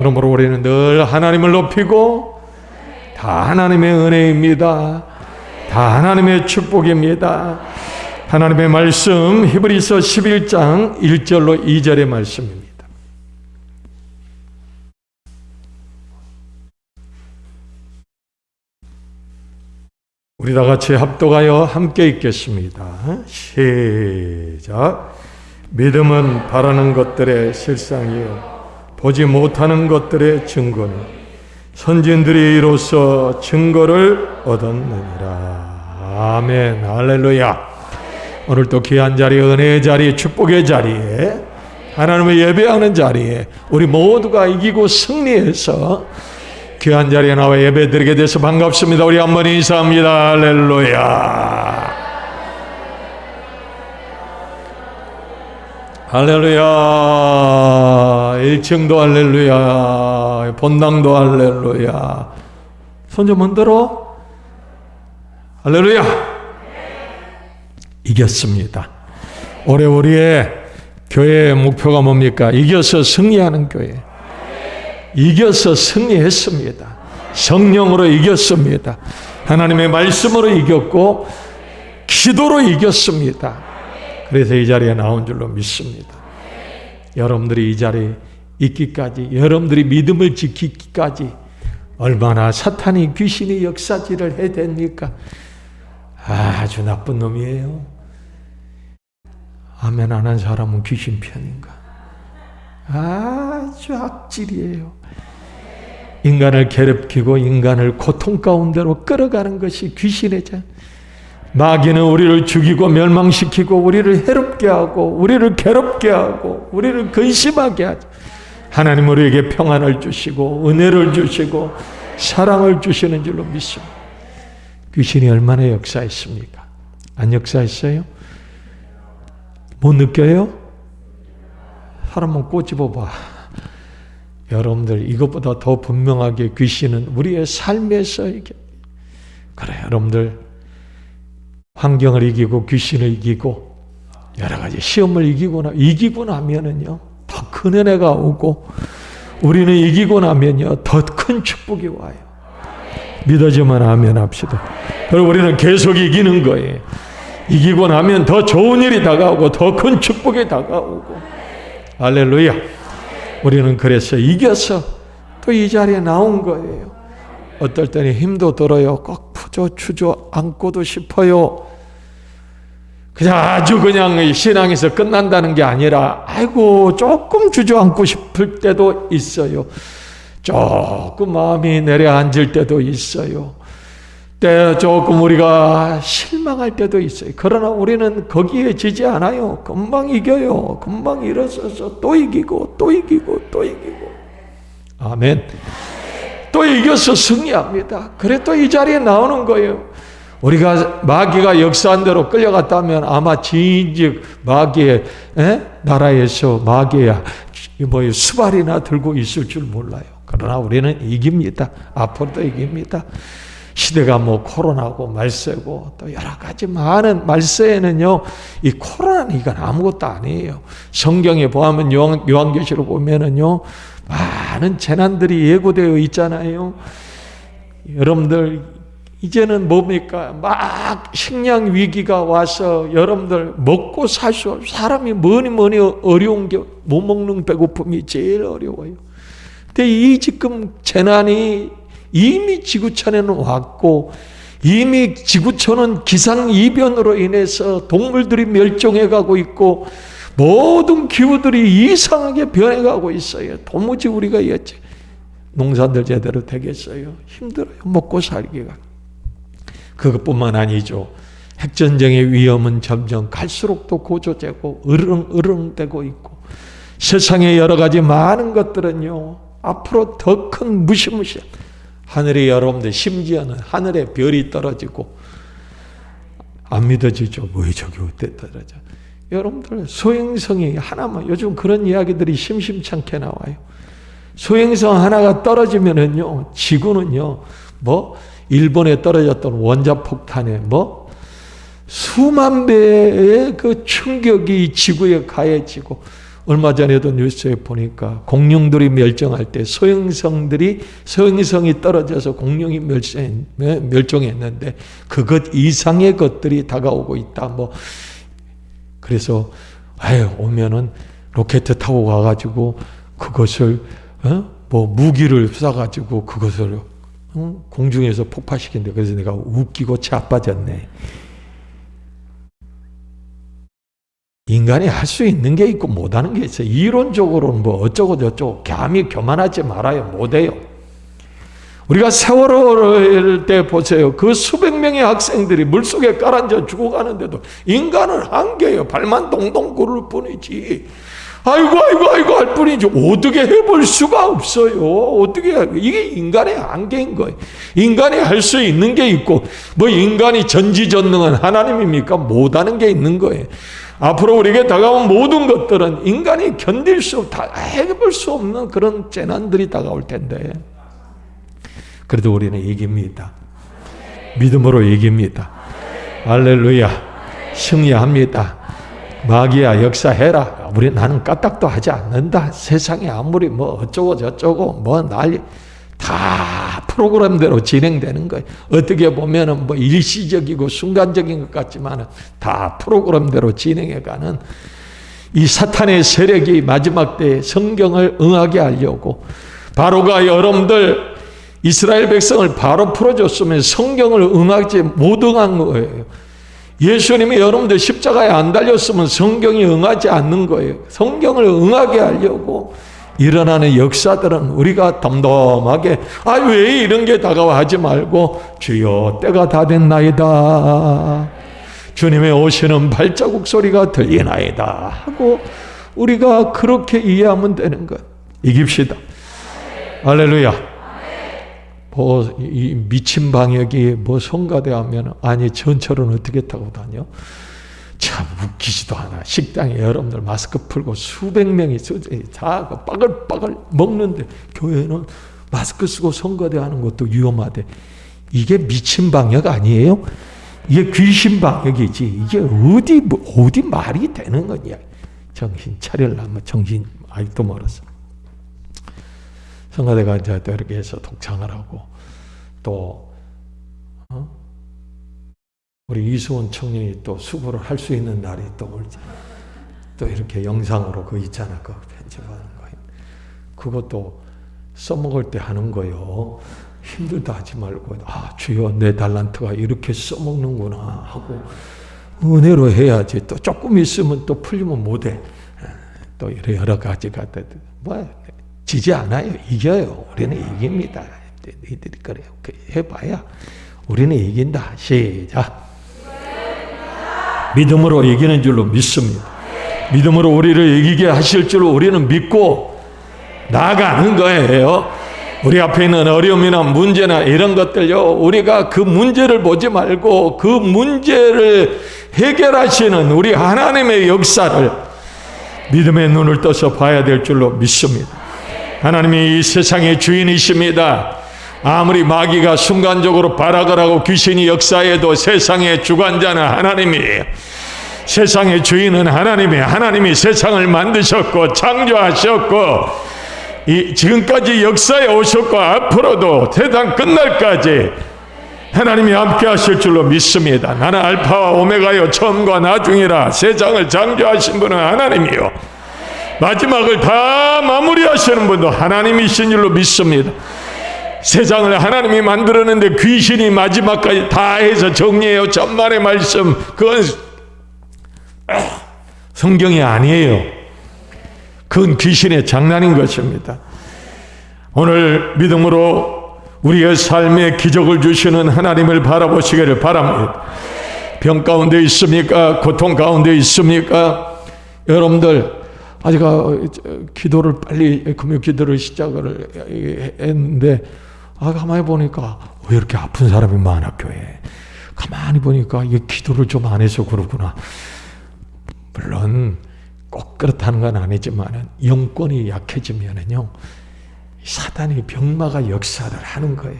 그러므로 우리는 늘 하나님을 높이고 다 하나님의 은혜입니다. 다 하나님의 축복입니다. 하나님의 말씀 히브리서 11장 1절로 2절의 말씀입니다. 우리 다 같이 합독하여 함께 읽겠습니다. 시작. 믿음은 바라는 것들의 실상이요 보지 못하는 것들의 증거니 선진들이 이로써 증거를 얻었느니라. 아멘. 할렐루야. 오늘 또 귀한 자리, 은혜의 자리, 축복의 자리에, 하나님을 예배하는 자리에 우리 모두가 이기고 승리해서 귀한 자리에 나와 예배드리게 돼서 반갑습니다. 우리 한번 인사합니다. 할렐루야. 할렐루야. 1층도 할렐루야. 본당도 할렐루야. 손 좀 흔들어. 할렐루야. 이겼습니다. 올해 우리의 교회의 목표가 뭡니까? 이겨서 승리하는 교회. 이겨서 승리했습니다. 성령으로 이겼습니다. 하나님의 말씀으로 이겼고 기도로 이겼습니다. 그래서 이 자리에 나온 줄로 믿습니다. 여러분들이 이 자리에 있기까지, 여러분들이 믿음을 지키기까지 얼마나 사탄이, 귀신이 역사질을 해야 됩니까? 아주 나쁜 놈이에요. 아멘 안 한 사람은 귀신 편인가? 아주 악질이에요. 인간을 괴롭히고 인간을 고통 가운데로 끌어가는 것이 귀신의 자. 마귀는 우리를 죽이고 멸망시키고 우리를 해롭게 하고 우리를 괴롭게 하고 우리를 근심하게 하죠. 하나님 우리에게 평안을 주시고 은혜를 주시고 사랑을 주시는 줄로 믿습니다. 귀신이 얼마나 역사했습니까? 안 역사했어요? 못 느껴요? 사람 한번 꼬집어봐. 여러분들 이것보다 더 분명하게 귀신은 우리의 삶에서 그래 여러분들 환경을 이기고 귀신을 이기고 여러 가지 시험을 이기고 나면은요 더 큰 은혜가 오고 우리는 이기고 나면요 더 큰 축복이 와요. 믿어지면 아멘 합시다. 그리고 우리는 계속 이기는 거예요. 이기고 나면 더 좋은 일이 다가오고 더 큰 축복이 다가오고 할렐루야. 우리는 그래서 이겨서 또 이 자리에 나온 거예요. 어떨 때는 힘도 들어요. 꼭 주저앉고도 싶어요. 그냥 아주 그냥 신앙에서 끝난다는 게 아니라 아이고 조금 주저앉고 싶을 때도 있어요. 조금 마음이 내려앉을 때도 있어요. 때 조금 우리가 실망할 때도 있어요. 그러나 우리는 거기에 지지 않아요. 금방 이겨요. 금방 일어서서 또 이기고 또 이기고 또 이기고. 아멘. 또 이겨서 승리합니다. 그래 또 이 자리에 나오는 거예요. 우리가 마귀가 역사한 대로 끌려갔다면 아마 진즉 마귀의 나라에서 마귀야 수발이나 들고 있을 줄 몰라요. 그러나 우리는 이깁니다. 앞으로도 이깁니다. 시대가 코로나고 말세고 또 여러 가지 많은 말세에는요 이 코로나는 이건 아무것도 아니에요. 성경에 보면 요한계시록 보면은요 많은 재난들이 예고되어 있잖아요. 여러분들 이제는 뭡니까? 막 식량 위기가 와서 여러분들 먹고 살 수 없어. 사람이 뭐니 어려운 게 못 먹는 배고픔이 제일 어려워요. 근데 이 지금 재난이 이미 지구촌에는 왔고 이미 지구촌은 기상이변으로 인해서 동물들이 멸종해가고 있고 모든 기후들이 이상하게 변해가고 있어요. 도무지 우리가 농사들 제대로 되겠어요? 힘들어요. 먹고 살기가. 그것뿐만 아니죠. 핵전쟁의 위험은 점점 갈수록 더 고조되고 으릉으릉되고 있고 세상의 여러 가지 많은 것들은요 앞으로 더 큰 무시무시한 하늘이 여러분들 심지어는 하늘에 별이 떨어지고 안 믿어지죠. 왜 저기 어때 떨어져? 여러분들 소행성이 하나만 요즘 그런 이야기들이 심심찮게 나와요. 소행성 하나가 떨어지면은요 지구는요 일본에 떨어졌던 원자폭탄에 수만 배의 그 충격이 지구에 가해지고 얼마 전에도 뉴스에 보니까 공룡들이 멸종할 때 소행성이 떨어져서 공룡이 멸종했는데 그것 이상의 것들이 다가오고 있다. 뭐 그래서 오면은 로켓 타고 가가지고 그것을 뭐 무기를 쏴가지고 그것을 공중에서 폭파시킨대. 그래서 내가 웃기고 자빠졌네. 인간이 할 수 있는 게 있고 못하는 게 있어요. 이론적으로는 뭐 어쩌고 저쩌고 감히 교만하지 말아요. 못해요. 우리가 세월호 때 보세요. 그 수백 명의 학생들이 물속에 깔아앉아 죽어가는데도 인간은 한계예요. 발만 동동 구를 뿐이지. 아이고 할 뿐이지 어떻게 해볼 수가 없어요. 이게 인간의 한계인 거예요. 인간이 할 수 있는 게 있고 뭐 인간이 전지전능한 하나님입니까? 못하는 게 있는 거예요. 앞으로 우리에게 다가온 모든 것들은 인간이 견딜 다 해볼 수 없는 그런 재난들이 다가올 텐데 그래도 우리는 이깁니다. 믿음으로 이깁니다. 할렐루야. 승리합니다. 마귀야 역사해라. 나는 까딱도 하지 않는다. 세상에 아무리 뭐 어쩌고 저쩌고 뭐 난리 다 프로그램대로 진행되는 거예요. 어떻게 보면은 뭐 일시적이고 순간적인 것 같지만 다 프로그램대로 진행해가는 이 사탄의 세력이 마지막 때에 성경을 응하게 하려고 바로가 여러분들 이스라엘 백성을 바로 풀어줬으면 성경을 응하지 못 응한 거예요. 예수님이 여러분들 십자가에 안 달렸으면 성경이 응하지 않는 거예요. 성경을 응하게 하려고 일어나는 역사들은 우리가 덤덤하게 왜 이런 게 다가와 하지 말고 주여 때가 다 됐나이다. 주님의 오시는 발자국 소리가 들리나이다 하고 우리가 그렇게 이해하면 되는 거예요. 이깁시다. 할렐루야. 이 미친 방역이 성가대하면 전철은 어떻게 타고 다녀? 참 웃기지도 않아. 식당에 여러분들 마스크 풀고 수백 명이 다 빠글빠글 먹는데 교회는 마스크 쓰고 성가대하는 것도 위험하대. 이게 미친 방역 아니에요? 이게 귀신 방역이지. 이게 어디 말이 되는 거냐? 정신 차리려면 정신 아직도 멀었어. 성가대가 이제 또 이렇게 해서 독창을 하고 또 우리 이수원 청년이 또 수고를 할 수 있는 날이 또 올지 또 이렇게 영상으로 그거 있잖아. 그거 편집하는 거예요. 그것도 써먹을 때 하는 거요. 힘들다 하지 말고 주여 내 달란트가 이렇게 써먹는구나 하고 은혜로 해야지. 또 조금 있으면 또 풀리면 못해. 또 여러 가지가 지지 않아요. 이겨요. 우리는 이깁니다. 너희들이 그래요. 해봐야 우리는 이긴다. 시작. 믿음으로 이기는 줄로 믿습니다. 믿음으로 우리를 이기게 하실 줄로 우리는 믿고 나아가는 거예요. 우리 앞에 있는 어려움이나 문제나 이런 것들요, 우리가 그 문제를 보지 말고 그 문제를 해결하시는 우리 하나님의 역사를 믿음의 눈을 떠서 봐야 될 줄로 믿습니다. 하나님이 이 세상의 주인이십니다. 아무리 마귀가 순간적으로 발악을 하고 귀신이 역사해도 세상의 주관자는 하나님이에요. 세상의 주인은 하나님이에요. 하나님이 세상을 만드셨고 창조하셨고 지금까지 역사에 오셨고 앞으로도 세상 끝날까지 하나님이 함께 하실 줄로 믿습니다. 나는 알파와 오메가요 처음과 나중이라. 세상을 창조하신 분은 하나님이요 마지막을 다 마무리하시는 분도 하나님이신 줄로 믿습니다. 세상을 하나님이 만들었는데 귀신이 마지막까지 다 해서 정리해요. 전만의 말씀, 그건 성경이 아니에요. 그건 귀신의 장난인 것입니다. 오늘 믿음으로 우리의 삶에 기적을 주시는 하나님을 바라보시기를 바랍니다. 병 가운데 있습니까? 고통 가운데 있습니까? 여러분들 아직 기도를 빨리 금요 기도를 시작을 했는데 가만히 보니까 왜 이렇게 아픈 사람이 많아 교회에. 가만히 보니까 이게 기도를 좀 안 해서 그렇구나. 물론 꼭 그렇다는 건 아니지만 영권이 약해지면은요 사단이 병마가 역사를 하는 거예요.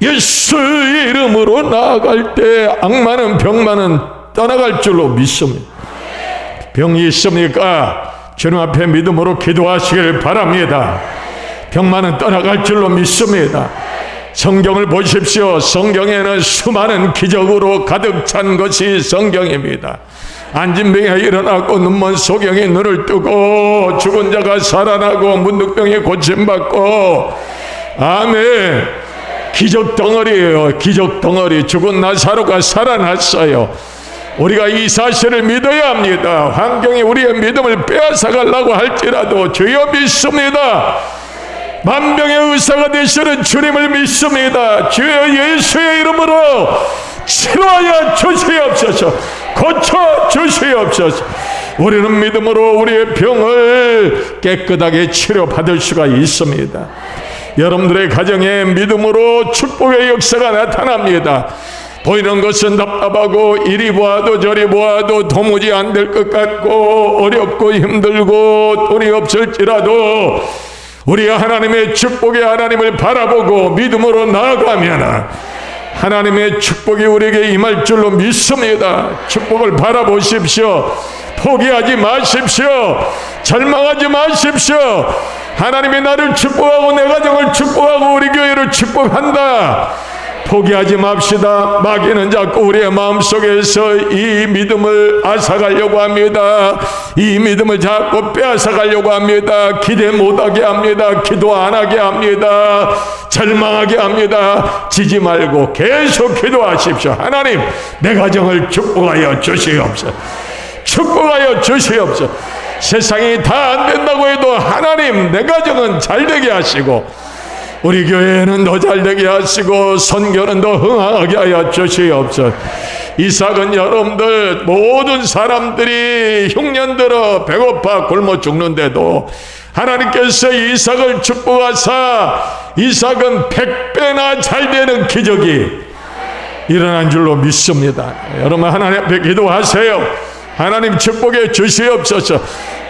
예수 이름으로 나아갈 때 악마는 병마는 떠나갈 줄로 믿습니다. 병이 있습니까? 주님 앞에 믿음으로 기도하시길 바랍니다. 병만은 떠나갈 줄로 믿습니다. 성경을 보십시오. 성경에는 수많은 기적으로 가득 찬 것이 성경입니다. 앉은 병이 일어나고 눈먼 소경이 눈을 뜨고 죽은 자가 살아나고 문득병이 고침받고, 아멘. 기적 덩어리예요. 기적 덩어리. 죽은 나사로가 살아났어요. 우리가 이 사실을 믿어야 합니다. 환경이 우리의 믿음을 빼앗아가려고 할지라도 주여 믿습니다. 만병의 의사가 되시는 주님을 믿습니다. 주여 예수의 이름으로 치료하여 주시옵소서. 고쳐 주시옵소서. 우리는 믿음으로 우리의 병을 깨끗하게 치료받을 수가 있습니다. 여러분들의 가정에 믿음으로 축복의 역사가 나타납니다. 보이는 것은 답답하고 이리 보아도 저리 보아도 도무지 안 될 것 같고 어렵고 힘들고 돈이 없을지라도 우리가 하나님의 축복의 하나님을 바라보고 믿음으로 나아가면 하나님의 축복이 우리에게 임할 줄로 믿습니다. 축복을 바라보십시오. 포기하지 마십시오. 절망하지 마십시오. 하나님이 나를 축복하고 내 가정을 축복하고 우리 교회를 축복한다. 포기하지 맙시다. 마귀는 자꾸 우리의 마음속에서 이 믿음을 앗아가려고 합니다. 이 믿음을 자꾸 빼앗아가려고 합니다. 기대 못하게 합니다. 기도 안 하게 합니다. 절망하게 합니다. 지지 말고 계속 기도하십시오. 하나님, 내 가정을 축복하여 주시옵소서. 축복하여 주시옵소서. 세상이 다 안 된다고 해도 하나님, 내 가정은 잘 되게 하시고 우리 교회는 더 잘되게 하시고 선교는 더 흥하게 하여 주시옵소서. 이삭은 여러분들 모든 사람들이 흉년 들어 배고파 굶어 죽는데도 하나님께서 이삭을 축복하사 이삭은 100배나 잘되는 기적이 일어난 줄로 믿습니다. 여러분 하나님 앞에 기도하세요. 하나님 축복해 주시옵소서.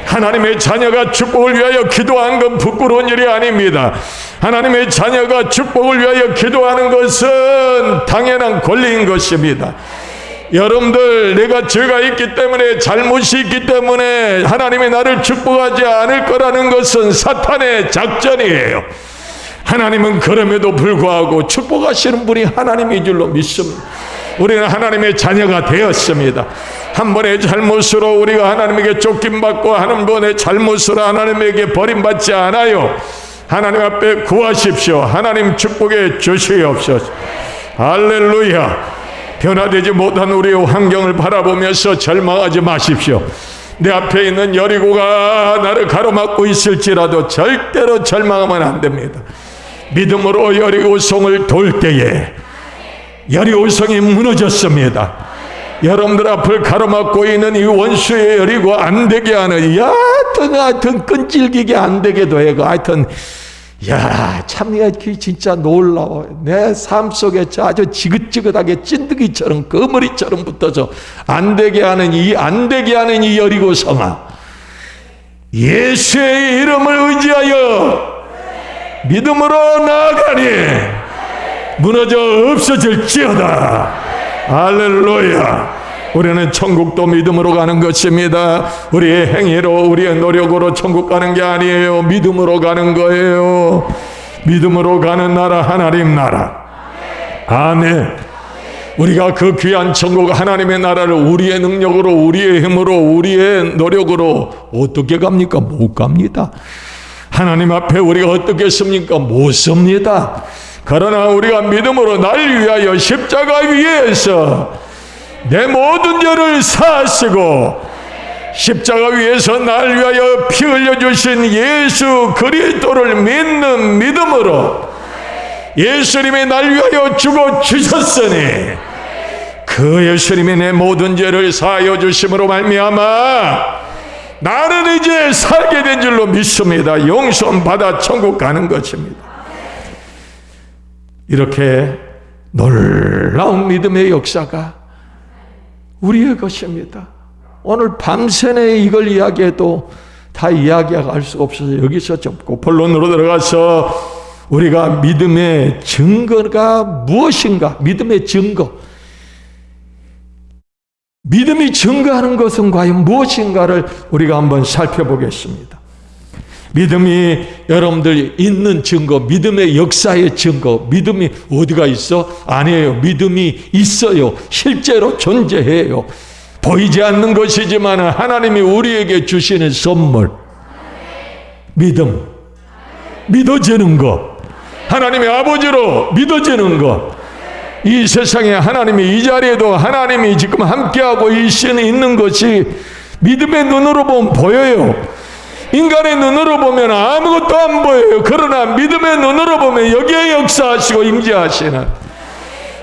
하나님의 자녀가 축복을 위하여 기도하는 건 부끄러운 일이 아닙니다. 하나님의 자녀가 축복을 위하여 기도하는 것은 당연한 권리인 것입니다. 여러분들, 내가 죄가 있기 때문에 잘못이 있기 때문에 하나님이 나를 축복하지 않을 거라는 것은 사탄의 작전이에요. 하나님은 그럼에도 불구하고 축복하시는 분이 하나님인 줄로 믿습니다. 우리는 하나님의 자녀가 되었습니다. 한 번의 잘못으로 우리가 하나님에게 쫓김받고 한 번의 잘못으로 하나님에게 버림받지 않아요. 하나님 앞에 구하십시오. 하나님 축복해 주시옵소서. 할렐루야. 변화되지 못한 우리의 환경을 바라보면서 절망하지 마십시오. 내 앞에 있는 여리고가 나를 가로막고 있을지라도 절대로 절망하면 안 됩니다. 믿음으로 여리고성을 돌 때에 여리고성이 무너졌습니다. 여러분들 앞을 가로막고 있는 이 원수의 여리고 안 되게 하는, 하여튼 끈질기게 안 되게도 해고, 하여튼 참 진짜 놀라워. 내 삶 속에 아주 지긋지긋하게 찐득이처럼 거머리처럼 붙어서 안 되게 하는 이 여리고성아, 예수의 이름을 의지하여 믿음으로 나아가니 무너져 없어질지어다. 할렐루야. 우리는 천국도 믿음으로 가는 것입니다. 우리의 행위로 우리의 노력으로 천국 가는 게 아니에요. 믿음으로 가는 거예요. 믿음으로 가는 나라, 하나님 나라. 아멘. 우리가 그 귀한 천국 하나님의 나라를 우리의 능력으로 우리의 힘으로 우리의 노력으로 어떻게 갑니까? 못 갑니다. 하나님 앞에 우리가 어떻게 섭니까? 못 섭니다. 그러나 우리가 믿음으로 날 위하여 십자가 위에서 내 모든 죄를 사하시고 십자가 위에서 날 위하여 피 흘려주신 예수 그리스도를 믿는 믿음으로 예수님이 날 위하여 죽어 주셨으니 그 예수님이 내 모든 죄를 사하여 주심으로 말미암아 나는 이제 살게 된 줄로 믿습니다. 용서를 받아 천국 가는 것입니다. 이렇게 놀라운 믿음의 역사가 우리의 것입니다. 오늘 밤새내 이걸 이야기해도 다 이야기할 수가 없어서 여기서 접고 본론으로 들어가서 우리가 믿음의 증거가 무엇인가? 믿음의 증거. 믿음이 증거하는 것은 과연 무엇인가를 우리가 한번 살펴보겠습니다. 믿음이 여러분들 있는 증거, 믿음의 역사의 증거, 믿음이 어디가 있어? 아니에요. 믿음이 있어요. 실제로 존재해요. 보이지 않는 것이지만 하나님이 우리에게 주시는 선물, 믿음, 믿어지는 것, 하나님의 아버지로 믿어지는 것. 이 세상에 하나님이, 이 자리에도 하나님이 지금 함께하고 있는 것이 믿음의 눈으로 보면 보여요. 인간의 눈으로 보면 아무것도 안 보여요. 그러나 믿음의 눈으로 보면 여기에 역사하시고 임재하시는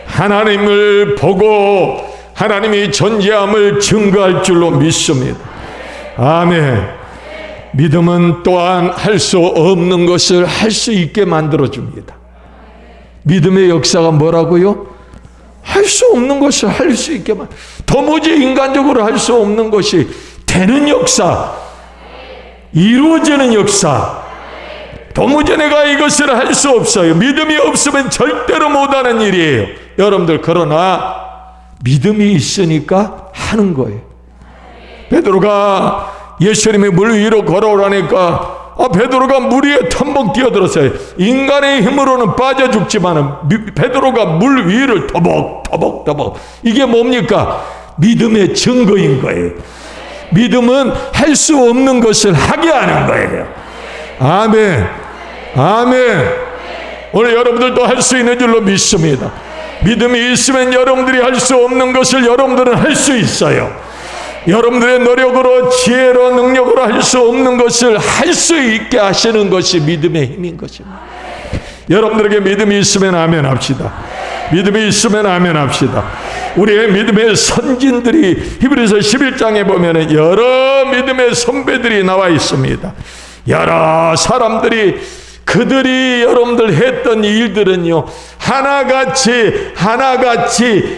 하나님을 보고 하나님이 존재함을 증거할 줄로 믿습니다. 아멘. 믿음은 또한 할 수 없는 것을 할 수 있게 만들어줍니다. 믿음의 역사가 뭐라고요? 할 수 없는 것을 할 수 있게 도무지 인간적으로 할 수 없는 것이 되는 역사, 이루어지는 역사. 도무지 내가 이것을 할 수 없어요. 믿음이 없으면 절대로 못하는 일이에요. 여러분들, 그러나 믿음이 있으니까 하는 거예요. 베드로가 예수님이 물 위로 걸어오라니까 베드로가 물 위에 텀벙 뛰어들었어요. 인간의 힘으로는 빠져 죽지만 베드로가 물 위를 터벅터벅. 이게 뭡니까? 믿음의 증거인 거예요. 믿음은 할 수 없는 것을 하게 하는 거예요. 아멘. 아멘. 오늘 여러분들도 할 수 있는 줄로 믿습니다. 믿음이 있으면 여러분들이 할 수 없는 것을 여러분들은 할 수 있어요. 여러분들의 노력으로, 지혜로, 능력으로 할 수 없는 것을 할 수 있게 하시는 것이 믿음의 힘인 것입니다. 여러분들에게 믿음이 있으면 아멘 합시다. 믿음이 있으면 아멘 합시다. 우리의 믿음의 선진들이 히브리서 11장에 보면 여러 믿음의 선배들이 나와 있습니다. 여러 사람들이, 그들이 여러분들 했던 일들은요, 하나같이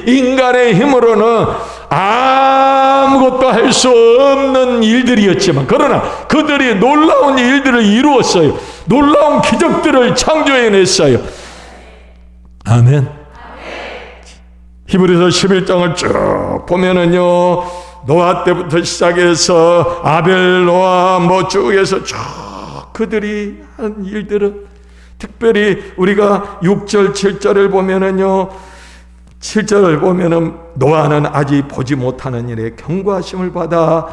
인간의 힘으로는 아무것도 할 수 없는 일들이었지만, 그러나 그들이 놀라운 일들을 이루었어요. 놀라운 기적들을 창조해냈어요. 아멘. 히브리서 11장을 쭉 보면은요, 노아 때부터 시작해서 아벨, 노아 쭉 해서 쭉 그들이 한 일들은, 특별히 우리가 6절 7절을 보면은요, 7절을 보면은 노아는 아직 보지 못하는 일에 경고하심을 받아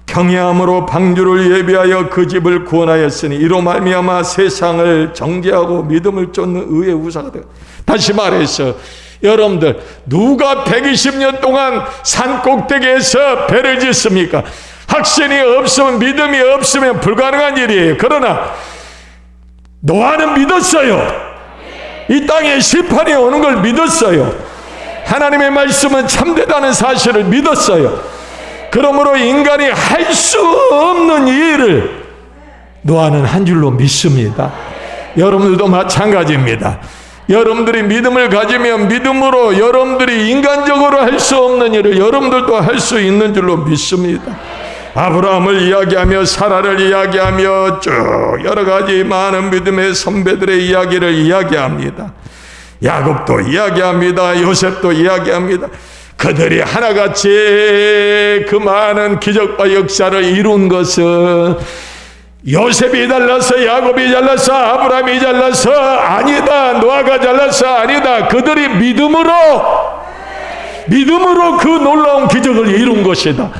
경외함으로 방주를 예비하여 그 집을 구원하였으니 이로 말미암아 세상을 정죄하고 믿음을 쫓는 의의 우사가 되어. 다시 말해서 여러분들, 누가 120년 동안 산 꼭대기에서 배를 짓습니까? 확신이 없으면, 믿음이 없으면 불가능한 일이에요. 그러나 노아는 믿었어요. 이 땅에 심판이 오는 걸 믿었어요. 하나님의 말씀은 참되다는 사실을 믿었어요. 그러므로 인간이 할 수 없는 일을 노아는 한 줄로 믿습니다. 여러분들도 마찬가지입니다. 여러분들이 믿음을 가지면 믿음으로 여러분들이 인간적으로 할 수 없는 일을 여러분들도 할 수 있는 줄로 믿습니다. 아브라함을 이야기하며 사라를 이야기하며 쭉 여러 가지 많은 믿음의 선배들의 이야기를 이야기합니다. 야곱도 이야기합니다. 요셉도 이야기합니다. 그들이 하나같이 그 많은 기적과 역사를 이룬 것은 요셉이 잘났어, 야곱이 잘났어, 아브라함이 잘났어 아니다, 노아가 잘났어 아니다. 그들이 믿음으로 그 놀라운 기적을 이룬 것이다.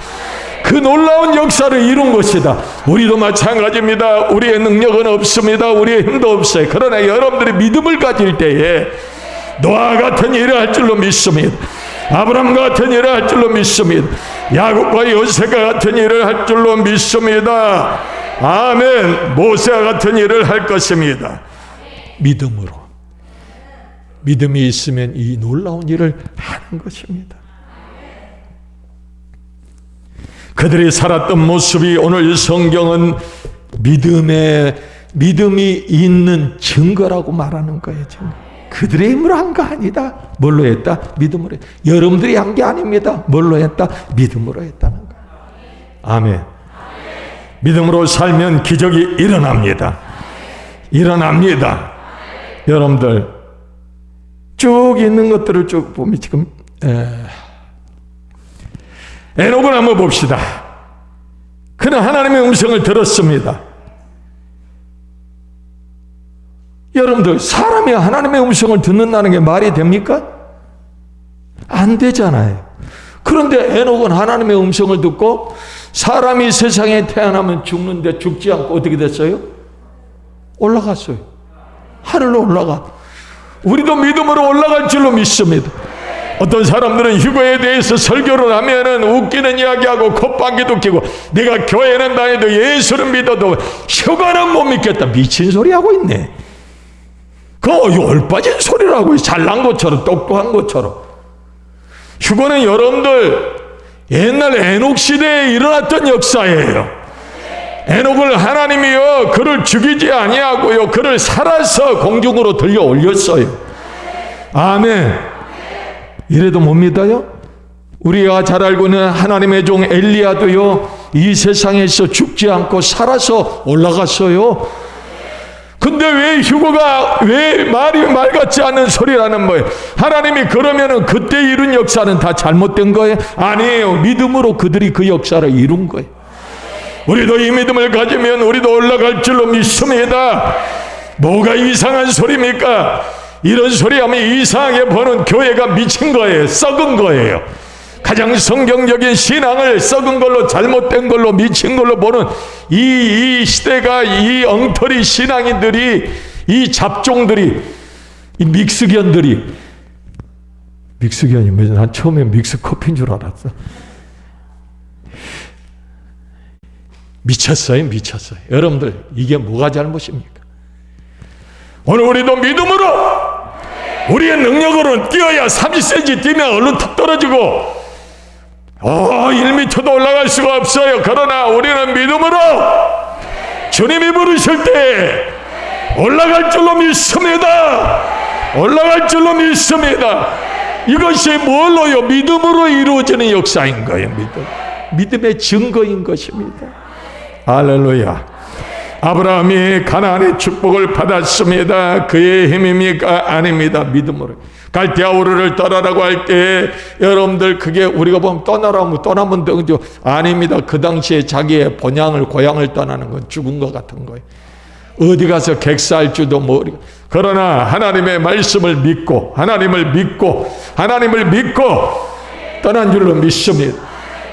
그 놀라운 역사를 이룬 것이다. 우리도 마찬가지입니다. 우리의 능력은 없습니다. 우리의 힘도 없어요. 그러나 여러분들이 믿음을 가질 때에 노아 같은 일을 할 줄로 믿습니다. 아브라함 같은 일을 할 줄로 믿습니다. 야곱과 요셉 같은 일을 할 줄로 믿습니다. 아멘. 모세와 같은 일을 할 것입니다. 믿음으로. 믿음이 있으면 이 놀라운 일을 하는 것입니다. 그들이 살았던 모습이 오늘 성경은 믿음이 있는 증거라고 말하는 거예요. 증거. 그들의 힘으로 한 거 아니다. 뭘로 했다? 믿음으로 했다. 여러분들이 한 게 아닙니다. 뭘로 했다? 믿음으로 했다는 거예요. 아멘. 믿음으로 살면 기적이 일어납니다. 일어납니다. 여러분들 쭉 있는 것들을 쭉 보면 지금 에녹을 한번 봅시다. 그는 하나님의 음성을 들었습니다. 여러분들, 사람이 하나님의 음성을 듣는다는 게 말이 됩니까? 안 되잖아요. 그런데 에녹은 하나님의 음성을 듣고 사람이 세상에 태어나면 죽는데 죽지 않고 어떻게 됐어요? 올라갔어요. 하늘로 올라가. 우리도 믿음으로 올라갈 줄로 믿습니다. 어떤 사람들은 휴거에 대해서 설교를 하면은 웃기는 이야기하고 콧방귀도 끼고 내가 교회는 다녀도 예수는 믿어도 휴거는 못 믿겠다. 미친 소리 하고 있네. 그거 열빠진 소리라고. 잘난 것처럼 똑똑한 것처럼. 휴거는 여러분들 옛날 에녹 시대에 일어났던 역사예요. 에녹을 하나님이요 그를 죽이지 아니하고요 그를 살아서 공중으로 들려 올렸어요. 아멘. 이래도 못 믿어요? 우리가 잘 알고 있는 하나님의 종 엘리야도요 이 세상에서 죽지 않고 살아서 올라갔어요. 근데 왜 휴거가 왜 말 같지 않는 소리라는 거예요? 하나님이 그러면은 그때 이룬 역사는 다 잘못된 거예요? 아니에요. 믿음으로 그들이 그 역사를 이룬 거예요. 우리도 이 믿음을 가지면 우리도 올라갈 줄로 믿습니다. 뭐가 이상한 소리입니까? 이런 소리하면 이상하게 보는 교회가 미친 거예요. 썩은 거예요. 가장 성경적인 신앙을 썩은 걸로 잘못된 걸로 미친 걸로 보는 이 시대가 이 엉터리 신앙인들이 이 잡종들이 이 믹스견이 뭐지? 난 처음에 믹스 커피인 줄 알았어. 미쳤어요. 여러분들 이게 뭐가 잘못입니까? 오늘 우리도 믿음으로 우리의 능력으로는 뛰어야 30cm 뛰면 얼른 턱 떨어지고 1m도 올라갈 수가 없어요. 그러나 우리는 믿음으로 주님이 부르실 때 올라갈 줄로 믿습니다. 올라갈 줄로 믿습니다. 이것이 뭘로요? 믿음으로 이루어지는 역사인 거예요. 믿음의 증거인 것입니다. 할렐루야. 아브라함이 가나안의 축복을 받았습니다. 그의 힘입니까? 아닙니다. 믿음으로. 갈대아 우르를 떠나라고 할 때 여러분들 그게 우리가 보면 떠나면 되죠. 아닙니다. 그 당시에 자기의 고향을 떠나는 건 죽은 것 같은 거예요. 어디 가서 객사할 줄도 모르고. 그러나 하나님의 말씀을 믿고 하나님을 믿고 떠난 줄로 믿습니다.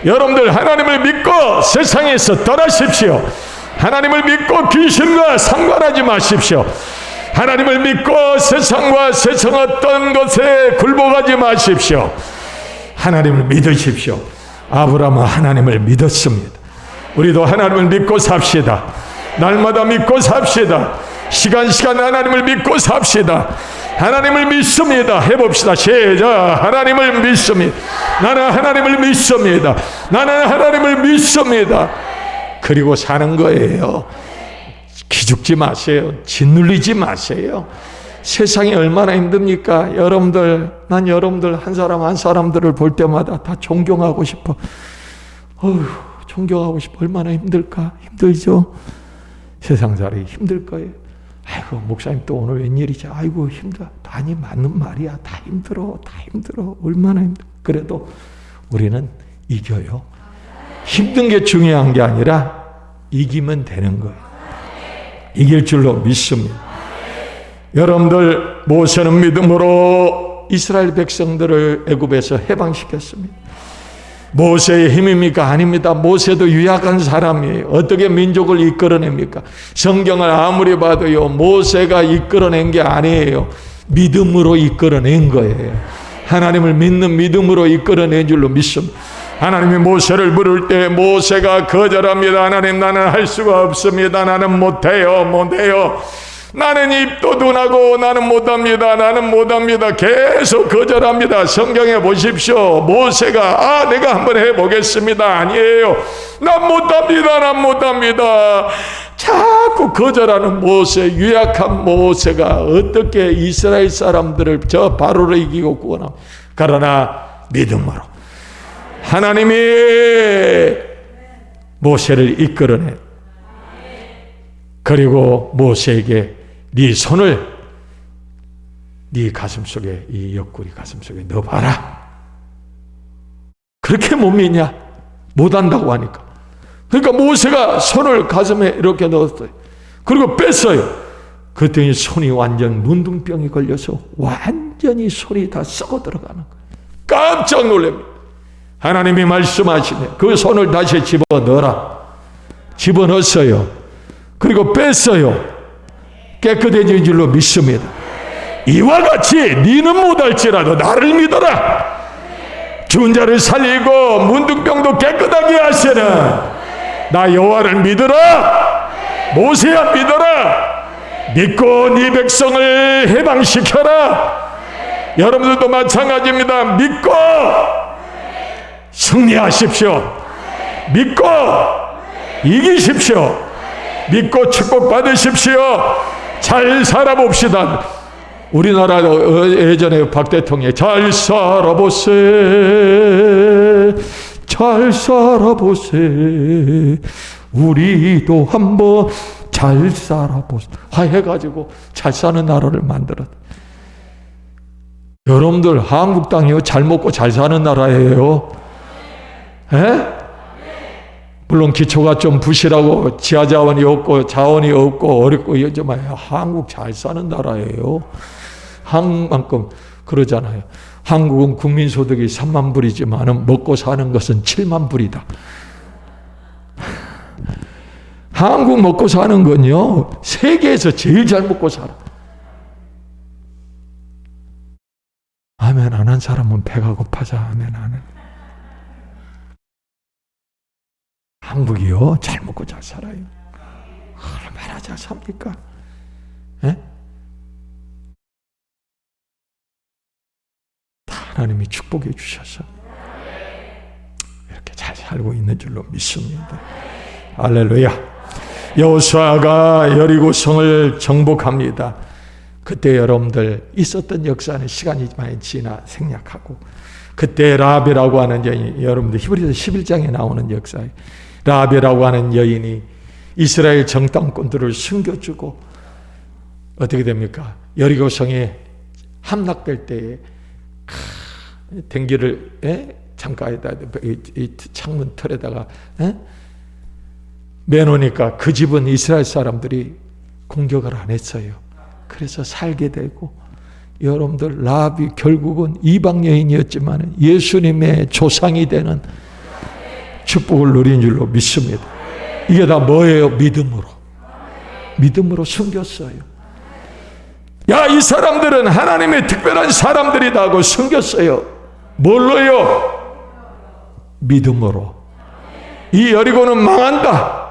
여러분들 하나님을 믿고 세상에서 떠나십시오. 하나님을 믿고 귀신과 상관하지 마십시오. 하나님을 믿고 세상과 세상 어떤 것에 굴복하지 마십시오. 하나님을 믿으십시오. 아브라함은 하나님을 믿었습니다. 우리도 하나님을 믿고 삽시다. 날마다 믿고 삽시다. 시간 하나님을 믿고 삽시다. 하나님을 믿습니다. 해봅시다. 시작. 하나님을 믿습니다. 나는 하나님을 믿습니다. 나는 하나님을 믿습니다. 그리고 사는 거예요. 기죽지 마세요. 짓눌리지 마세요. 세상이 얼마나 힘듭니까? 여러분들, 난 여러분들 한 사람 한 사람들을 볼 때마다 다 존경하고 싶어. 존경하고 싶어. 얼마나 힘들까? 힘들죠? 세상살이 힘들 거예요. 아이고, 목사님 또 오늘 웬일이지? 아이고, 힘들어. 아니, 맞는 말이야. 다 힘들어. 얼마나 힘들어. 그래도 우리는 이겨요. 힘든 게 중요한 게 아니라 이기면 되는 거예요. 이길 줄로 믿습니다. 여러분들, 모세는 믿음으로 이스라엘 백성들을 애굽에서 해방시켰습니다. 모세의 힘입니까? 아닙니다. 모세도 유약한 사람이에요. 어떻게 민족을 이끌어냅니까? 성경을 아무리 봐도요, 모세가 이끌어낸 게 아니에요. 믿음으로 이끌어낸 거예요. 하나님을 믿는 믿음으로 이끌어낸 줄로 믿습니다. 하나님이 모세를 부를 때 모세가 거절합니다. 하나님, 나는 할 수가 없습니다. 나는 못해요. 나는 입도 둔하고 나는 못합니다. 계속 거절합니다. 성경에 보십시오. 모세가 내가 한번 해보겠습니다. 아니에요. 난 못합니다. 자꾸 거절하는 모세, 유약한 모세가 어떻게 이스라엘 사람들을 저 바로를 이기고 구원합니까? 그러나 믿음으로 하나님이 모세를 이끌어내. 그리고 모세에게 네 손을 네 가슴 속에, 이 옆구리 가슴 속에 넣어봐라. 그렇게 못 믿냐? 못한다고 하니까. 그러니까 모세가 손을 가슴에 이렇게 넣었어요. 그리고 뺐어요. 그랬더니 손이 완전 문둥병이 걸려서 완전히 손이 다 썩어 들어가는 거예요. 깜짝 놀랍니다. 하나님이 말씀하시네. 그 손을 다시 집어넣어라. 집어넣었어요. 그리고 뺐어요. 깨끗해진 줄로 믿습니다. 이와 같이 너는 못할지라도 나를 믿어라. 죽은 자를 살리고 문둥병도 깨끗하게 하시는 나 여호와를 믿어라. 모세야 믿어라. 믿고 네 백성을 해방시켜라. 여러분들도 마찬가지입니다. 믿고 승리하십시오. 믿고 이기십시오. 믿고 축복받으십시오. 잘 살아봅시다. 우리나라 예전에 박 대통령이 잘 살아보세, 잘 살아보세, 우리도 한번 잘 살아보세 해가지고 잘 사는 나라를 만들었다. 여러분들 한국 땅이요 잘 먹고 잘 사는 나라예요. 에? 물론 기초가 좀 부실하고 지하 자원이 없고 자원이 없고 어렵고 이러지만 한국 잘 사는 나라예요. 한국만큼 그러잖아요. 한국은 국민소득이 3만 불이지만 먹고 사는 것은 7만 불이다. 한국 먹고 사는 건요 세계에서 제일 잘 먹고 살아. 아멘 안 한 사람은 배가 고파져. 아멘 안 해. 한국이요 잘 먹고 잘 살아요. 얼마나 잘 삽니까? 에? 다 하나님이 축복해 주셔서 이렇게 잘 살고 있는 줄로 믿습니다. 할렐루야. 여호수아가 여리고성을 정복합니다. 그때 여러분들 있었던 역사는 시간이 많이 지나 생략하고, 그때 라합이라고 하는 여인, 여러분들 히브리서 11장에 나오는 역사예요. 라합이라고 하는 여인이 이스라엘 정탐꾼들을 숨겨주고 어떻게 됩니까? 여리고성에 함락될 때에 댕기를 창가에다 이 창문 털에다가 매놓으니까 그 집은 이스라엘 사람들이 공격을 안 했어요. 그래서 살게 되고, 여러분들 라합이 결국은 이방 여인이었지만 예수님의 조상이 되는 축복을 누린 줄로 믿습니다. 이게 다 뭐예요? 믿음으로. 믿음으로 숨겼어요. 야, 이 사람들은 하나님의 특별한 사람들이다 하고 숨겼어요. 뭘로요? 믿음으로. 이 여리고는 망한다.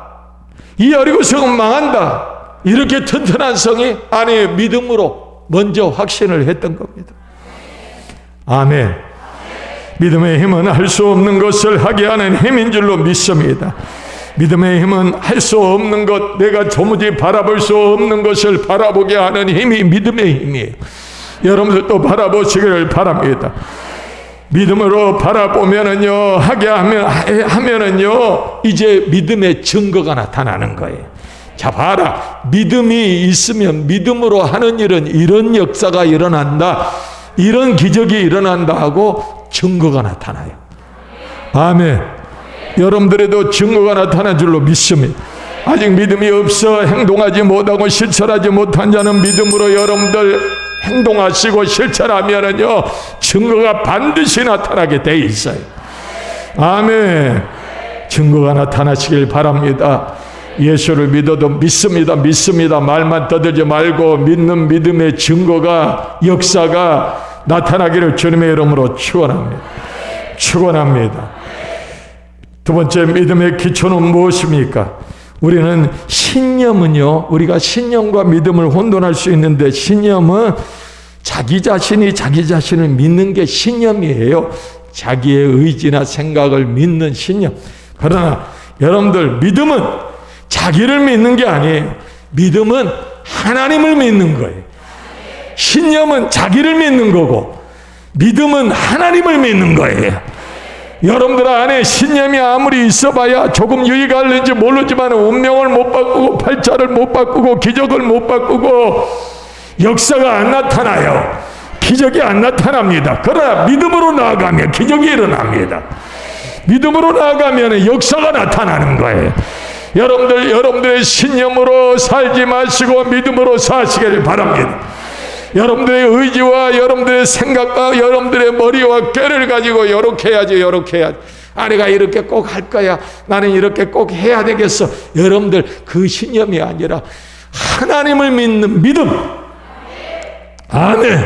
이 여리고성은 망한다. 이렇게 튼튼한 성이 아니 믿음으로 먼저 확신을 했던 겁니다. 아멘. 믿음의 힘은 할 수 없는 것을 하게 하는 힘인 줄로 믿습니다. 믿음의 힘은 할 수 없는 것, 내가 도무지 바라볼 수 없는 것을 바라보게 하는 힘이 믿음의 힘이에요. 여러분들도 바라보시기를 바랍니다. 믿음으로 바라보면은요, 하게 하면은요, 이제 믿음의 증거가 나타나는 거예요. 자, 봐라. 믿음이 있으면 믿음으로 하는 일은 이런 역사가 일어난다, 이런 기적이 일어난다 하고 증거가 나타나요. 아멘. 여러분들에도 증거가 나타난 줄로 믿습니다. 아직 믿음이 없어 행동하지 못하고 실천하지 못한 자는 믿음으로 여러분들 행동하시고 실천하면은요, 증거가 반드시 나타나게 돼 있어요. 아멘. 증거가 나타나시길 바랍니다. 예수를 믿어도 믿습니다, 믿습니다 말만 떠들지 말고 믿는 믿음의 증거가, 역사가 나타나기를 주님의 이름으로 축원합니다. 축원합니다. 두 번째 믿음의 기초는 무엇입니까? 우리는 신념은요, 우리가 신념과 믿음을 혼돈할 수 있는데, 신념은 자기 자신이 자기 자신을 믿는 게 신념이에요. 자기의 의지나 생각을 믿는 신념. 그러나 여러분들, 믿음은 자기를 믿는 게 아니에요. 믿음은 하나님을 믿는 거예요. 신념은 자기를 믿는 거고, 믿음은 하나님을 믿는 거예요. 여러분들 안에 신념이 아무리 있어봐야 조금 유익할는지 모르지만 운명을 못 바꾸고 팔자를 못 바꾸고 기적을 못 바꾸고 역사가 안 나타나요. 기적이 안 나타납니다. 그러나 믿음으로 나아가면 기적이 일어납니다. 믿음으로 나아가면 역사가 나타나는 거예요. 여러분들의 신념으로 살지 마시고 믿음으로 사시길 바랍니다. 여러분들의 의지와 여러분들의 생각과 여러분들의 머리와 꾀를 가지고 요렇게 해야지, 요렇게 해야지. 내가 이렇게 꼭 할 거야. 나는 이렇게 꼭 해야 되겠어. 여러분들 그 신념이 아니라 하나님을 믿는 믿음. 아멘.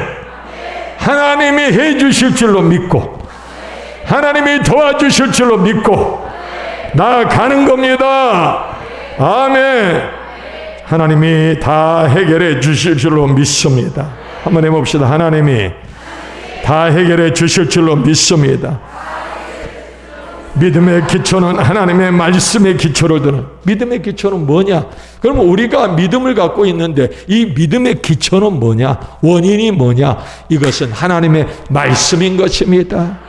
하나님이 해 주실 줄로 믿고 하나님이 도와주실 줄로 믿고 나아가는 겁니다. 아멘. 하나님이 다 해결해 주실 줄로 믿습니다. 한번 해봅시다. 하나님이 다 해결해 주실 줄로 믿습니다. 믿음의 기초는 하나님의 말씀의 기초를 두는. 믿음의 기초는 뭐냐? 그럼 우리가 믿음을 갖고 있는데 이 믿음의 기초는 뭐냐? 원인이 뭐냐? 이것은 하나님의 말씀인 것입니다.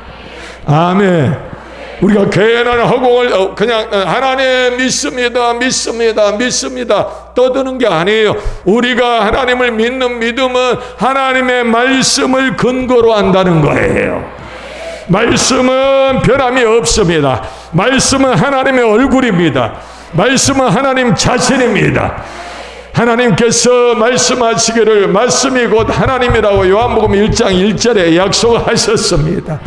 아멘. 우리가 괜한 허공을 그냥 하나님 믿습니다 떠드는 게 아니에요. 우리가 하나님을 믿는 믿음은 하나님의 말씀을 근거로 한다는 거예요. 말씀은 변함이 없습니다. 말씀은 하나님의 얼굴입니다. 말씀은 하나님 자신입니다. 하나님께서 말씀하시기를 말씀이 곧 하나님이라고 요한복음 1장 1절에 약속하셨습니다.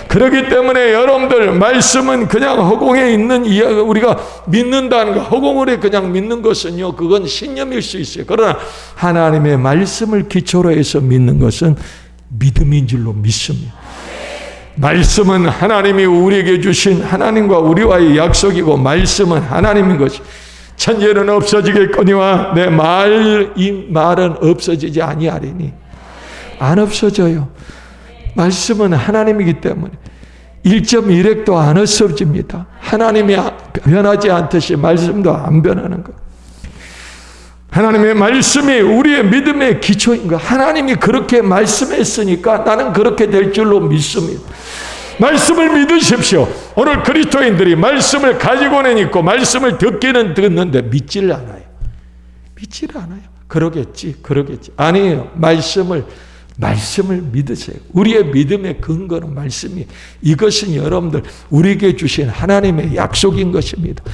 그렇기 때문에 여러분들 말씀은 그냥 허공에 있는 우리가 믿는다는 거, 허공을 그냥 믿는 것은요, 그건 신념일 수 있어요. 그러나 하나님의 말씀을 기초로 해서 믿는 것은 믿음인 줄로 믿습니다. 말씀은 하나님이 우리에게 주신 하나님과 우리와의 약속이고 말씀은 하나님인 것이 천지는 없어지겠거니와 내 이 말은 없어지지 아니하리니. 안 없어져요. 말씀은 하나님이기 때문에 1.1핵도 안 없어집니다. 하나님이 변하지 않듯이 말씀도 안 변하는 것. 하나님의 말씀이 우리의 믿음의 기초인 것. 하나님이 그렇게 말씀했으니까 나는 그렇게 될 줄로 믿습니다. 말씀을 믿으십시오. 오늘 그리스도인들이 말씀을 가지고는 있고 말씀을 듣기는 듣는데 믿지를 않아요. 믿지를 않아요. 그러겠지. 아니에요. 말씀을 믿으세요. 우리의 믿음의 근거는 말씀이. 이것은 여러분들 우리에게 주신 하나님의 약속인 것입니다.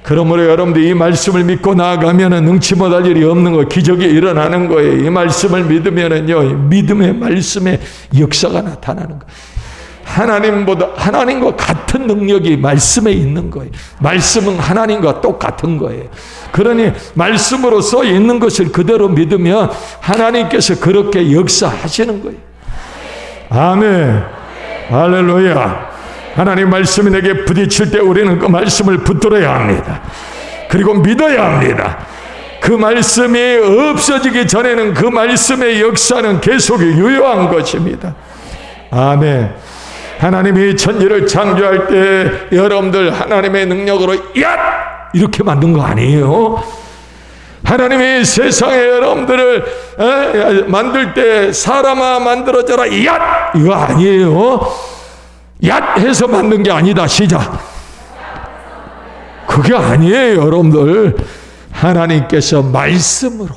그러므로 여러분들 이 말씀을 믿고 나아가면 능치 못할 일이 없는 거예요. 기적이 일어나는 거예요. 이 말씀을 믿으면은요, 믿음의 말씀의 역사가 나타나는 거예요. 하나님과 같은 능력이 말씀에 있는 거예요. 말씀은 하나님과 똑같은 거예요. 그러니 말씀으로서 있는 것을 그대로 믿으면 하나님께서 그렇게 역사하시는 거예요. 아멘. 할렐루야. 하나님 말씀이 내게 부딪힐 때 우리는 그 말씀을 붙들어야 합니다. 그리고 믿어야 합니다. 그 말씀이 없어지기 전에는 그 말씀의 역사는 계속 유효한 것입니다. 아멘. 하나님이 천지를 창조할 때 여러분들 하나님의 능력으로 야! 이렇게 만든 거 아니에요. 하나님이 세상에 여러분들을 만들 때 사람아 만들어져라 야! 이거 아니에요. 야! 해서 만든 게 아니다. 시작. 그게 아니에요. 여러분들 하나님께서 말씀으로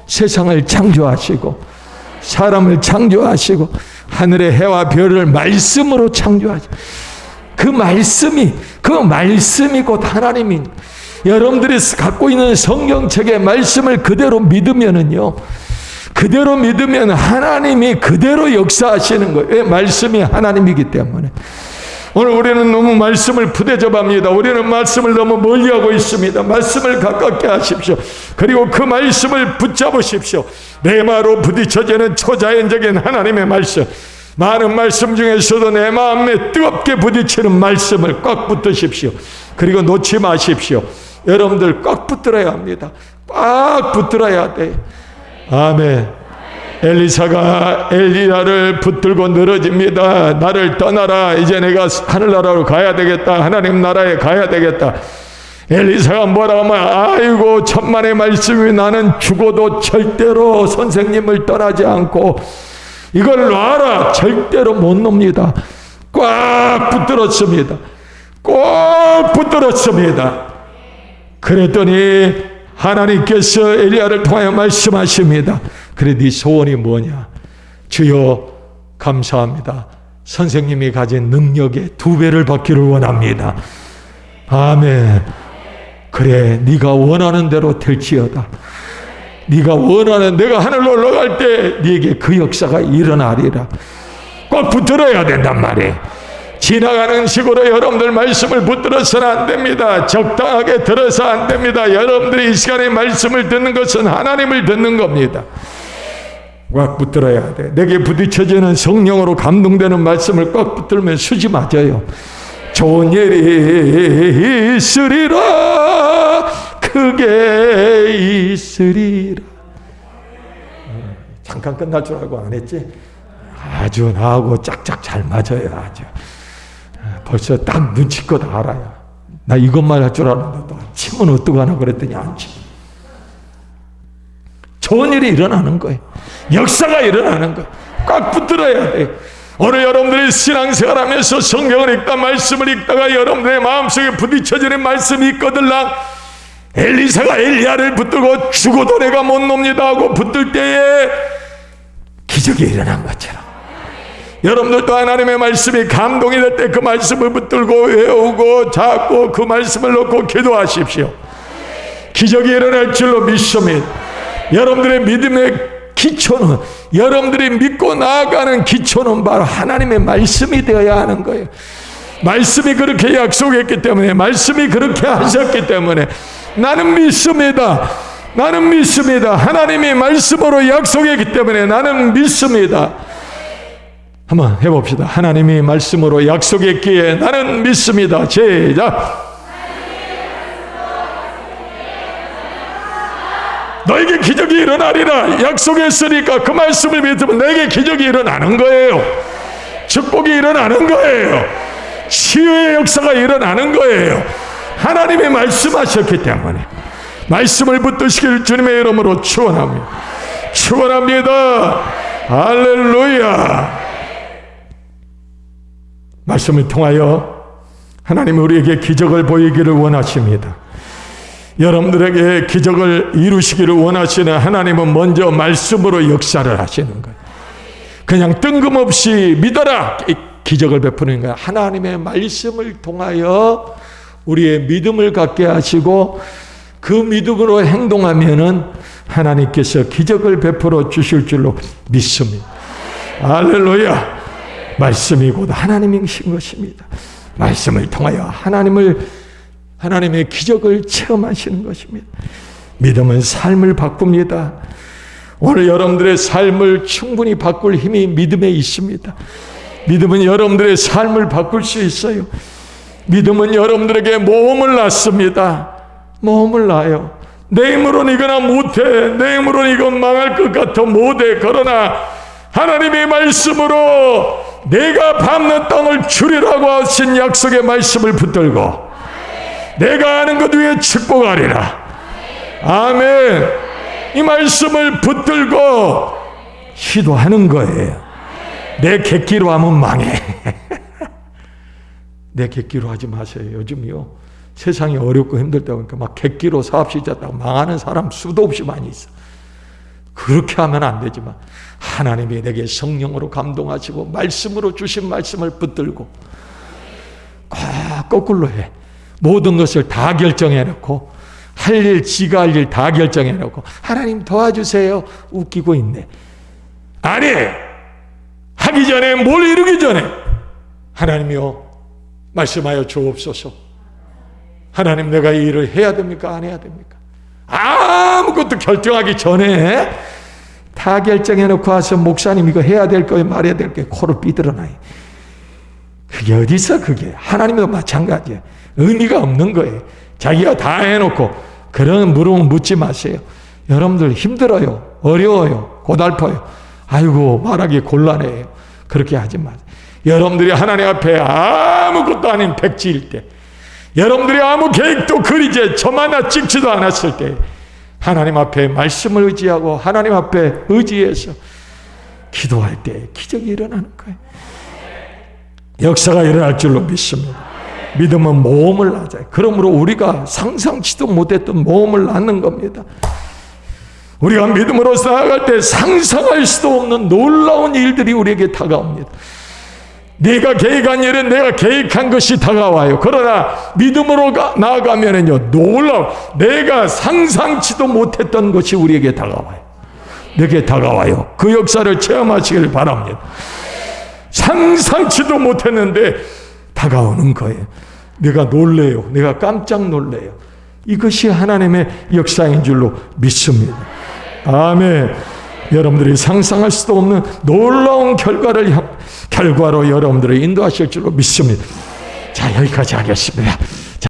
세상을 창조하시고 사람을 창조하시고 하늘의 해와 별을 말씀으로 창조하시고 그 말씀이 곧 하나님인. 여러분들이 갖고 있는 성경책의 말씀을 그대로 믿으면은요, 그대로 믿으면 하나님이 그대로 역사하시는 거예요. 왜? 말씀이 하나님이기 때문에. 오늘 우리는 너무 말씀을 부대접합니다. 우리는 말씀을 너무 멀리하고 있습니다. 말씀을 가깝게 하십시오. 그리고 그 말씀을 붙잡으십시오. 레마로 부딪혀지는 초자연적인 하나님의 말씀, 많은 말씀 중에서도 내 마음에 뜨겁게 부딪히는 말씀을 꽉 붙드십시오. 그리고 놓지 마십시오. 여러분들 꽉 붙들어야 합니다. 꽉 붙들어야 돼. 아멘. 엘리사가 엘리야를 붙들고 늘어집니다. 나를 떠나라. 이제 내가 하늘나라로 가야 되겠다. 하나님 나라에 가야 되겠다. 엘리사가 뭐라고 하면 아이고 천만의 말씀이 나는 죽어도 절대로 선생님을 떠나지 않고 이걸 놔라. 절대로 못 놉니다. 꽉 붙들었습니다. 꼭 붙들었습니다. 그랬더니 하나님께서 엘리야를 통하여 말씀하십니다. 그래 네 소원이 뭐냐? 주여 감사합니다. 선생님이 가진 능력의 2배를 받기를 원합니다. 아멘. 그래, 네가 원하는 대로 될지어다. 네가 원하는, 내가 하늘로 올라갈 때 네게 그 역사가 일어나리라. 꼭 붙들어야 된단 말이에요. 지나가는 식으로 여러분들 말씀을 붙들어서는 안 됩니다. 적당하게 들어서 안 됩니다. 여러분들이 이 시간에 말씀을 듣는 것은 하나님을 듣는 겁니다. 꽉 붙들어야 돼. 내게 부딪혀지는 성령으로 감동되는 말씀을 꽉 붙들면 수지 맞아요. 좋은 일이 있으리라, 크게 있으리라. 잠깐 끝날 줄 알고 안 했지? 아주 나하고 짝짝 잘 맞아요. 아주 벌써 딱 눈치껏 알아요. 나 이것만 할 줄 알았는데 또 침은 어떡하나 그랬더니 안 치. 좋은 일이 일어나는 거예요. 역사가 일어나는 거예요. 꽉 붙들어야 돼요. 오늘 여러분들이 신앙생활하면서 성경을 읽다 말씀을 읽다가 여러분들의 마음속에 부딪혀지는 말씀이 있거들랑 엘리사가 엘리야를 붙들고 죽어도 내가 못 놉니다 하고 붙들 때에 기적이 일어난 것처럼 여러분들도 하나님의 말씀이 감동이 될 때 그 말씀을 붙들고 외우고 잡고 그 말씀을 놓고 기도하십시오. 기적이 일어날 줄로 믿습니다. 여러분들의 믿음의 기초는, 여러분들이 믿고 나아가는 기초는 바로 하나님의 말씀이 되어야 하는 거예요. 말씀이 그렇게 약속했기 때문에, 말씀이 그렇게 하셨기 때문에 나는 믿습니다. 나는 믿습니다. 하나님이 말씀으로 약속했기 때문에 나는 믿습니다. 한번 해봅시다. 하나님이 말씀으로 약속했기에 나는 믿습니다. 시작. 너에게 기적이 일어나리라. 약속했으니까 그 말씀을 믿으면 너에게 기적이 일어나는 거예요. 축복이 일어나는 거예요. 치유의 역사가 일어나는 거예요. 하나님이 말씀하셨기 때문에 말씀을 붙드시길 주님의 이름으로 축원합니다. 축원합니다. 할렐루야. 말씀을 통하여 하나님은 우리에게 기적을 보이기를 원하십니다. 여러분들에게 기적을 이루시기를 원하시는 하나님은 먼저 말씀으로 역사를 하시는 거예요. 그냥 뜬금없이 믿어라 기적을 베푸는 거예요. 하나님의 말씀을 통하여 우리의 믿음을 갖게 하시고 그 믿음으로 행동하면은 하나님께서 기적을 베풀어 주실 줄로 믿습니다. 할렐루야. 말씀이 곧 하나님이신 것입니다. 말씀을 통하여 하나님의 기적을 체험하시는 것입니다. 믿음은 삶을 바꿉니다. 오늘 여러분들의 삶을 충분히 바꿀 힘이 믿음에 있습니다. 믿음은 여러분들의 삶을 바꿀 수 있어요. 믿음은 여러분들에게 모험을 낳습니다. 모험을 낳아요. 내 힘으로는 이거나 못해. 내 힘으로는 이건 망할 것 같아 못해. 그러나 하나님의 말씀으로 내가 밟는 땅을 주리라고 하신 약속의 말씀을 붙들고 내가 아는 것 위에 축복하리라. 아멘. 이 말씀을 붙들고 시도하는 거예요. 내 객기로 하면 망해. 내 객기로 하지 마세요. 요즘요 세상이 어렵고 힘들다 보니까 막 객기로 사업 시작하다가 망하는 사람 수도 없이 많이 있어. 그렇게 하면 안 되지만 하나님이 내게 성령으로 감동하시고 말씀으로 주신 말씀을 붙들고 거꾸로 해. 모든 것을 다 결정해놓고 할 일, 지가 할 일 다 결정해놓고 하나님 도와주세요. 웃기고 있네. 아니, 하기 전에 뭘 이루기 전에 하나님이요 말씀하여 주옵소서. 하나님 내가 이 일을 해야 됩니까? 안 해야 됩니까? 아무것도 결정하기 전에 다 결정해놓고 와서 목사님 이거 해야 될 거예요 말해야 될 거예요 코를 삐들어놔요. 그게 어디 있어? 그게 하나님도 마찬가지예요. 의미가 없는 거예요. 자기가 다 해놓고 그런 물으면 묻지 마세요. 여러분들 힘들어요. 어려워요. 고달퍼요. 아이고 말하기 곤란해요. 그렇게 하지 마세요. 여러분들이 하나님 앞에 아무것도 아닌 백지일 때, 여러분들이 아무 계획도 그리지 점 하나 찍지도 않았을 때 하나님 앞에 말씀을 의지하고 하나님 앞에 의지해서 기도할 때 기적이 일어나는 거예요. 역사가 일어날 줄로 믿습니다. 믿음은 모험을 낳아요. 그러므로 우리가 상상치도 못했던 모험을 낳는 겁니다. 우리가 믿음으로 나아갈 때 상상할 수도 없는 놀라운 일들이 우리에게 다가옵니다. 내가 계획한 일은 내가 계획한 것이 다가와요. 그러나 믿음으로 나아가면은요, 놀라워. 내가 상상치도 못했던 것이 우리에게 다가와요. 내게 다가와요. 그 역사를 체험하시길 바랍니다. 상상치도 못했는데 다가오는 거예요. 내가 놀래요. 내가 깜짝 놀래요. 이것이 하나님의 역사인 줄로 믿습니다. 아멘. 여러분들이 상상할 수도 없는 놀라운 결과로 여러분들을 인도하실 줄로 믿습니다. 자, 여기까지 하겠습니다.